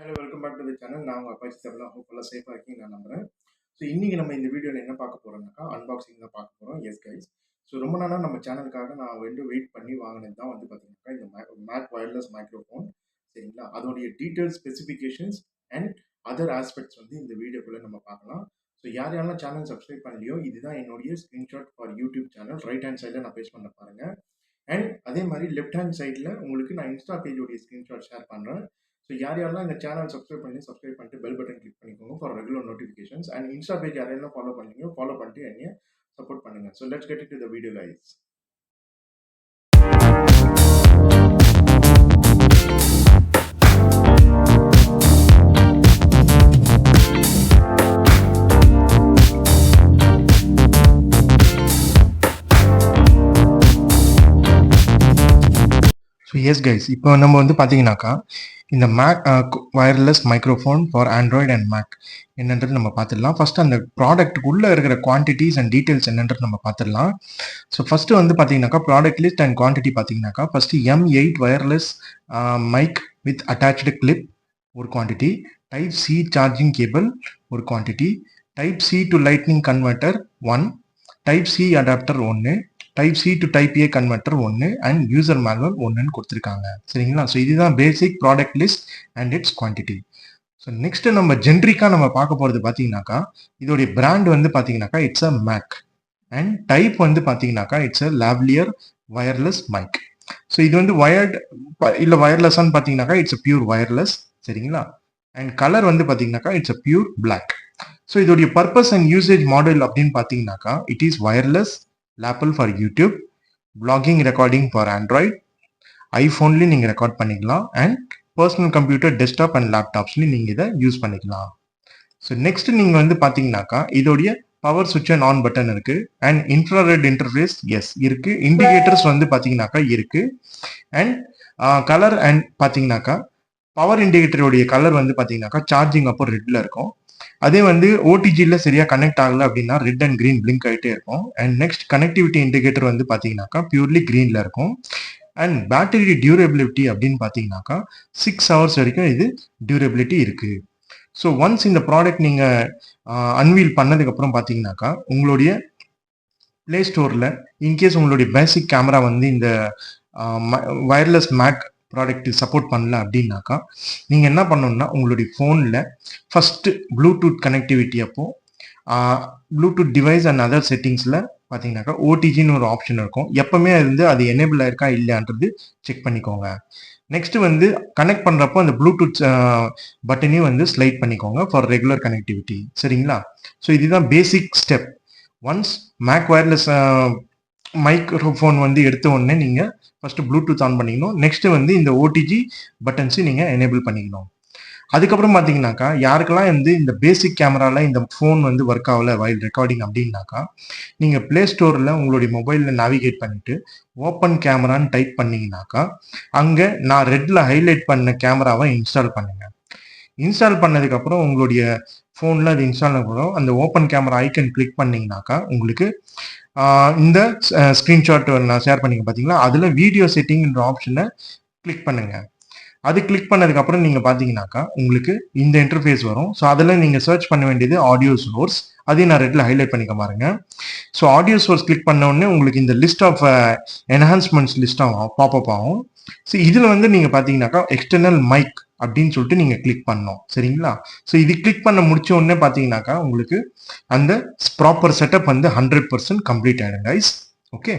Hello, welcome back to the channel. நான் உங்க Apache Tamizha. ஹோப்ஃபுல்லா சேஃபா இருக்கீங்க நான் நம்புறேன். ஸோ இன்னைக்கு நம்ம இந்த வீடியோல என்ன பார்க்க போறோம்னாக்கா அன்பாக்சிங் தான் பார்க்க போறோம். S guys. ஸோ ரொம்ப நாளா நம்ம சேனலுக்காக நான் வெயிட் பண்ணி வாங்கினது தான் வந்து பார்த்தீங்கன்னாக்கா இந்த MAK Wireless Microphone. சரிங்களா? அதோடைய details, specifications and other aspects வந்து இந்த வீடியோக்குள்ள நம்ம பார்க்கலாம். ஸோ யாரெல்லாம் சேனல் சப்ஸ்கிரைப் பண்ணலையோ இதுதான் என்னுடைய screenshot for YouTube channel. Right hand சைடில் நான் பேஸ்ட் பண்ண பாருங்க. அண்ட் அதே மாதிரி லெஃப்ட் ஹேண்ட் சைடில் உங்களுக்கு நான் இன்ஸ்டா பேஜோடைய ஸ்கிரீன்ஷாட் ஷேர் பண்ணுறேன். ஸோ யாரெல்லாம் இந்த சேனல் சப்ஸ்கிரைப் பண்ணிட்டு பெல் பட்டன் கிளிக் பண்ணிக்கோங்க for regular notifications. And insta page யாரெல்லாம் ஃபாலோ பண்ணீங்களோ ஃபாலோ பண்ணிட்டு என்னைய சப்போர்ட் பண்ணுங்க. So let's get into the video guys. So yes guys, இப்போ நம்ம வந்து பார்த்தீங்கன்னாக்கா இந்த MAK Wireless Microphone for android and Mac என்னன்றது நம்ம பார்த்துடலாம். ஃபர்ஸ்ட் அந்த ப்ராடக்ட்டுக்குள்ளே இருக்கிற குவான்டிட்டிஸ் அண்ட் டீட்டெயில்ஸ் என்னன்றது நம்ம பார்த்துடலாம். ஸோ ஃபர்ஸ்ட் வந்து பார்த்தீங்கன்னாக்கா ப்ராடக்ட் லிஸ்ட் அண்ட் குவான்டிட்டி பார்த்தீங்கன்னாக்கா first M8 wireless mic with attached clip ஒரு quantity, type C charging cable ஒரு quantity, type C to lightning converter 1, type C adapter 1, type C to type A converter 1 and user manual 1ன்னு கொடுத்துருக்காங்க. சரிங்களா? So இதுதான் basic product list and its quantity. So next நம்ம ஜென்ரிக்காக நம்ம பார்க்க போகிறது பார்த்தீங்கன்னாக்கா இதோடைய பிராண்ட் வந்து பார்த்தீங்கன்னாக்கா it's a make and type வந்து பார்த்தீங்கன்னாக்கா it's a lavalier wireless mic. So இது வந்து வயர்டு இல்லை வயர்லெஸ்ஸான்னு பார்த்தீங்கன்னாக்கா இட்ஸ் அ பியூர் வயர்லெஸ். சரிங்களா? அண்ட் கலர் வந்து பார்த்தீங்கன்னாக்கா it's a pure black. So இதோடைய பர்பஸ் அண்ட் யூசேஜ் மாடல் அப்படின்னு பார்த்தீங்கன்னாக்கா it is wireless lapel for YouTube, blogging recording for Android, ஐஃபோன்லேயும் நீங்கள் ரெக்கார்ட் பண்ணிக்கலாம் and personal computer, desktop and லேப்டாப்ஸ்லையும் நீங்கள் இதை யூஸ் பண்ணிக்கலாம். ஸோ நெக்ஸ்ட் நீங்கள் வந்து பார்த்தீங்கன்னாக்கா இதோடைய பவர் சுவிட்ச் அண்ட் ஆன் பட்டன் இருக்கு அண்ட் இன்ஃப்ராரெட் இன்டர்ஃபேஸ் எஸ் இருக்கு, இண்டிகேட்டர்ஸ் வந்து பார்த்தீங்கன்னாக்கா இருக்கு அண்ட் கலர் அண்ட் பார்த்தீங்கன்னாக்கா பவர் இண்டிகேட்டருடைய கலர் வந்து பார்த்தீங்கன்னாக்கா சார்ஜிங் அப்போ ரெட்ல இருக்கும். அதே வந்து ஓடிஜியில் சரியா கனெக்ட் ஆகல அப்படின்னா ரெட் அண்ட் கிரீன் பிளிங்க் ஆகிட்டே இருக்கும். அண்ட் நெக்ஸ்ட் கனெக்டிவிட்டி இண்டிகேட்டர் வந்து பார்த்தீங்கன்னாக்கா பியூர்லி கிரீன்ல இருக்கும். அண்ட் பேட்டரி டியூரபிலிட்டி அப்படின்னு பார்த்தீங்கன்னாக்கா 6 hours வரைக்கும் இது டியூரபிலிட்டி இருக்கு. ஸோ ஒன்ஸ் இந்த ப்ராடக்ட் நீங்கள் அன்வீல் பண்ணதுக்கப்புறம் பார்த்தீங்கன்னாக்கா உங்களுடைய பிளே ஸ்டோரில் இன்கேஸ் உங்களுடைய பேசிக் கேமரா வந்து இந்த வயர்லெஸ் மேக் ப்ராடக்ட் சப்போர்ட் பண்ணல அப்படின்னாக்கா நீங்கள் என்ன பண்ணணும்னா உங்களுடைய ஃபோனில் ஃபஸ்ட்டு ப்ளூடூத் கனெக்டிவிட்டி அப்போ ப்ளூடூத் டிவைஸ் அண்ட் அதர் செட்டிங்ஸில் பார்த்தீங்கன்னாக்கா ஓடிஜின்னு ஒரு ஆப்ஷன் இருக்கும். எப்பவுமே அது எனேபிள் ஆயிருக்கா இல்லையான்றது செக் பண்ணிக்கோங்க. நெக்ஸ்ட் வந்து கனெக்ட் பண்ணுறப்போ அந்த ப்ளூடூத் பட்டனையும் வந்து ஸ்லைட் பண்ணிக்கோங்க ஃபார் ரெகுலர் கனெக்டிவிட்டி. சரிங்களா? ஸோ இதுதான் basic step. Once Mac wireless microphone வந்து எடுத்த உடனே நீங்கள் ஃபர்ஸ்ட் ப்ளூடூத் ஆன் பண்ணிக்கணும். நெக்ஸ்ட் வந்து இந்த ஓடிஜி பட்டன்ஸை நீங்கள் எனேபிள் பண்ணிக்கணும். அதுக்கப்புறம் பார்த்தீங்கன்னாக்கா யாருக்கெல்லாம் வந்து இந்த பேசிக் கேமராவில் இந்த ஃபோன் வந்து ஒர்க் ஆகல வைல் ரெக்கார்டிங் அப்படின்னாக்கா நீங்கள் பிளே ஸ்டோரில் உங்களுடைய மொபைலில் நேவிகேட் பண்ணிட்டு ஓப்பன் கேமரான்னு டைப் பண்ணீங்கன்னாக்கா அங்கே நான் ரெட்டில் ஹைலைட் பண்ண கேமராவை இன்ஸ்டால் பண்ணுங்க. இன்ஸ்டால் பண்ணதுக்கப்புறம் உங்களுடைய ஃபோனில் அது இன்ஸ்டால் ஆகும். அந்த ஓப்பன் கேமரா ஐக்கன் கிளிக் பண்ணிங்கனாக்கா உங்களுக்கு இந்த ஸ்க்ரீன்ஷாட் நான் ஷேர் பண்ணிங்க பார்த்தீங்களா, அதில் வீடியோ செட்டிங்ன்ற ஆப்ஷனை கிளிக் பண்ணுங்க. அது கிளிக் பண்ணதுக்கப்புறம் நீங்கள் பார்த்தீங்கன்னாக்கா உங்களுக்கு இந்த இன்டர்ஃபேஸ் வரும். ஸோ அதில் நீங்கள் சர்ச் பண்ண வேண்டியது ஆடியோ சோர்ஸ். அதையும் நான் ரெட்டில் ஹைலைட் பண்ணிக்க பாருங்க. ஸோ ஆடியோ சோர்ஸ் கிளிக் பண்ண உடனே உங்களுக்கு இந்த லிஸ்ட் ஆஃப் என்ஹான்ஸ்மெண்ட்ஸ் லிஸ்ட் ஆகும், பாப்அப் ஆகும். ஸோ இதில் வந்து நீங்கள் பார்த்தீங்கன்னாக்கா எக்ஸ்டர்னல் மைக் அப்படின்னு சொல்லிட்டு நீங்கள் கிளிக் பண்ணணும். சரிங்களா? ஸோ இது கிளிக் பண்ண முடிச்ச உடனே பார்த்தீங்கன்னாக்கா உங்களுக்கு அந்த ப்ராப்பர் செட்டப் வந்து 100% கம்ப்ளீட் ஆகிடும் கைஸ். ஓகே.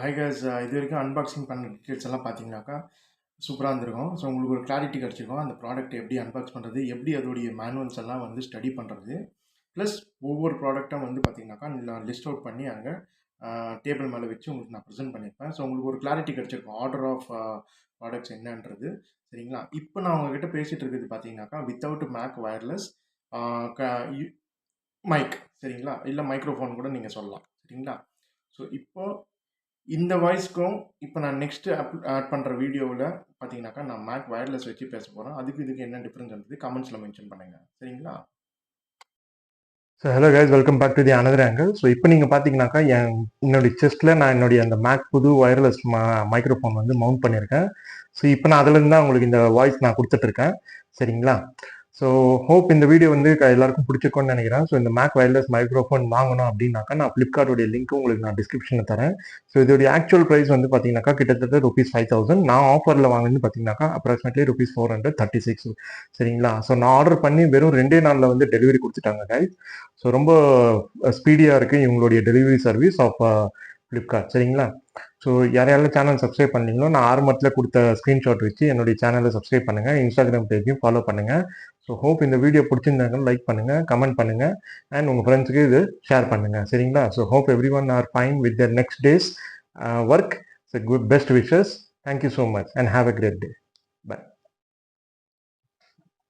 ஹை கைஸ், இது வரைக்கும் அன்பாக்சிங் பண்ண டீட்டெயில்ஸ் எல்லாம் பார்த்தீங்கன்னாக்கா சூப்பராக இருந்திருக்கும். ஸோ உங்களுக்கு ஒரு கிளாரிட்டி கிடச்சிருக்கும். அந்த ப்ராடக்ட் எப்படி அன்பாக்ஸ் பண்ணுறது, எப்படி அதோடைய மேனுவல்ஸ் எல்லாம் வந்து ஸ்டடி பண்ணுறது, ப்ளஸ் ஒவ்வொரு ப்ராடக்ட்டும் வந்து பார்த்தீங்கன்னாக்கா நான் லிஸ்ட் அவுட் பண்ணி அங்கே டேபிள் மேலே வச்சு உங்களுக்கு நான் ப்ரெசென்ட் பண்ணியிருப்பேன். ஸோ உங்களுக்கு ஒரு கிளாரிட்டி கிடச்சிருக்கும் ஆர்டர் ஆஃப் ப்ராடக்ட்ஸ் என்னன்றது. சரிங்களா? இப்போ நான் உங்ககிட்ட பேசிகிட்டு இருக்கிறது பார்த்தீங்கன்னாக்கா வித்தவுட் மேக் வயர்லெஸ் மைக். சரிங்களா? இல்லை மைக்ரோஃபோன் கூட நீங்கள் சொல்லலாம். சரிங்களா? ஸோ இப்போ இந்த வாய்ஸ்க்கும் இப்போ நான் நெக்ஸ்ட் ஆட் பண்ணுற வீடியோவில் பார்த்தீங்கன்னாக்கா நான் மேக் வயர்லெஸ் வச்சு பேச போகிறேன். இதுக்கு என்ன டிஃப்ரென்ஸ்ன்றது கமெண்ட்ஸில் மென்ஷன் பண்ணுங்கள். சரிங்களா? So hello guys, welcome back to the another angle. So இப்போ நீங்கள் பார்த்தீங்கன்னாக்கா என்னுடைய செஸ்ட்டில் நான் என்னுடைய அந்த மேக் புது வயர்லெஸ் மைக்ரோஃபோன் வந்து மவுண்ட் பண்ணியிருக்கேன். ஸோ இப்போ நான் அதுலேருந்து தான் உங்களுக்கு இந்த வாய்ஸ் நான் கொடுத்துட்ருக்கேன். சரிங்களா? ஸோ ஹோப் இந்த வீடியோ வந்து எல்லாருக்கும் பிடிச்சிருக்கோன்னு நினைக்கிறேன். ஸோ இந்த மேக் வயர்லெஸ் மைக்ரோஃபோன் வாங்கணும் அப்படின்னாக்கா நான் ஃப்ளிப்கார்ட்டோடைய லிங்க் உங்களுக்கு நான் டிஸ்கிரிப்ஷனில் தரேன். ஸோ இதோடைய ஆக்சுவல் ப்ரைஸ் வந்து பார்த்தீங்கன்னாக்கா கிட்டத்தட்ட ₹5,000. நான் ஆஃபரில் வாங்கினது பார்த்தீங்கன்னாக்கா அப்ராக்சிமேட்லி ₹436. சரிங்களா? ஸோ நான் ஆர்டர் பண்ணி வெறும் 2 நாளில் வந்து டெலிவரி கொடுத்துட்டாங்க கைஸ். ஸோ ரொம்ப ஸ்பீடியாக இருக்குது இவங்களுடைய டெலிவரி சர்வீஸ் ஆஃப் ஃப்ளிப்கார்ட். சரிங்களா? ஸோ யாரையாலும் சேனல் சப்ஸ்கிரைப் பண்ணீங்களோ நான் ஆரம்பத்தில் கொடுத்த ஸ்க்ரீன்ஷாட் வச்சு என்னுடைய சேனலை சப்ஸ்கிரைப் பண்ணுங்கள், இன்ஸ்டாகிராம் பேஜையும் ஃபாலோ பண்ணுங்கள். ஸோ ஹோப் இந்த வீடியோ பிடிச்சிருந்தாங்கன்னு லைக் பண்ணுங்கள், கமெண்ட் பண்ணுங்கள், அண்ட் உங்கள் ஃப்ரெண்ட்ஸுக்கு இது ஷேர் பண்ணுங்கள். சரிங்களா? So hope every one are fine with their next days work. So good best wishes. Thank you so much and have a great day.